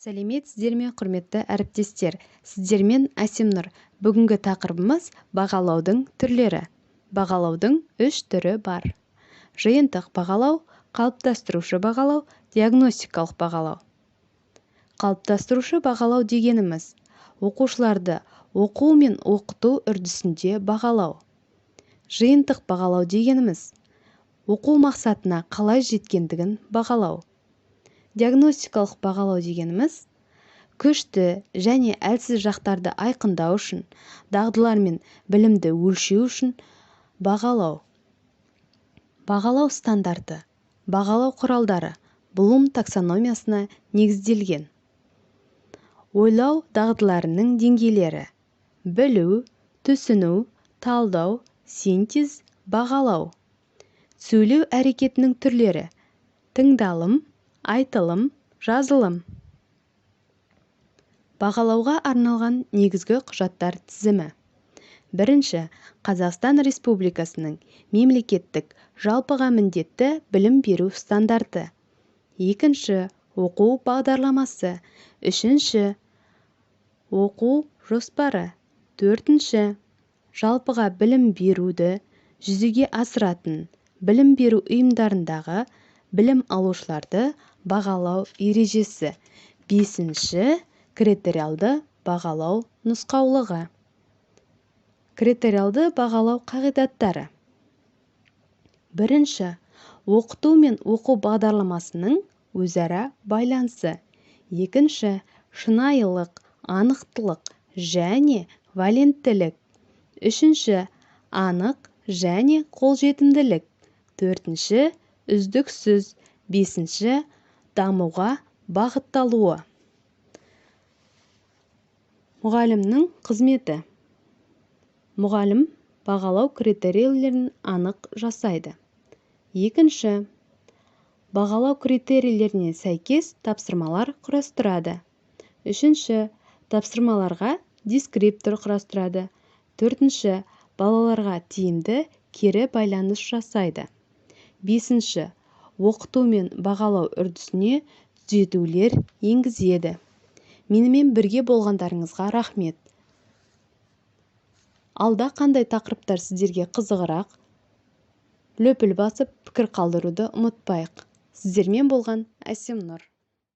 Сәлеметсіздер ме, құрметті әріптестер? Сіздермен Әсемнұр. Бүгінгі тақырыбымыз бағалаудың түрлері. Бағалаудың 3 түрі бар. Жиынтық бағалау, қалыптастырушы бағалау, диагностикалық бағалау. Қалыптастырушы бағалау дегеніміз оқушыларды оқу мен оқыту үрдісінде бағалау. Жиынтық бағалау дегеніміз оқу мақсатына қалай жеткендігін бағалау. Диагностикалық бағалау дегеніміз күшті және әлсіз жақтарды айқындау үшін, дағдылар мен білімді өлшеу үшін бағалау. Бағалау стандарты, бағалау құралдары Блум таксономиясына негізделген. Ойлау дағдыларының деңгейлері: білу, түсіну, талдау, синтез, бағалау. Сөйлеу әрекетінің түрлері: тыңдалым, айтылым, жазылым. Бағалауға арналған негізгі құжаттар тізімі. Бірінші, Қазақстан Республикасының мемлекеттік жалпыға міндетті білім беру стандарты. Екінші, оқу бағдарламасы. Үшінші, оқу жоспары. Төртінші, жалпыға білім беруді жүзеге асыратын білім беру ұйымдарындағы білім алушыларды бағалау ережесі. Бесінші, критериалды бағалау нұсқаулығы. Критериалды бағалау қағидаттары. Бірінші, оқыту мен оқу бағдарламасының өзара байланысы. Екінші, шынайылық, анықтылық және валенттілік. Үшінші, анық және қолжетімділік. Төртінші, үздіксіз. Бесінші, дамуға бағытталуы. Мұғалімнің қызметі. Мұғалім бағалау критерийлерін анық жасайды. Екінші, бағалау критерийлеріне сәйкес тапсырмалар құрастырады. Үшінші, тапсырмаларға дескриптор құрастырады. Төртінші, балаларға тиімді кері байланыс жасайды. Бесінші, оқыту мен бағалау үрдісіне түзетулер енгізеді. Менімен бірге болғандарыңызға рахмет. Алда қандай тақырыптар сіздерге қызығырақ? Лөпіл басып, пікір қалдыруды ұмытпайық. Сіздермен болған Әсемнұр.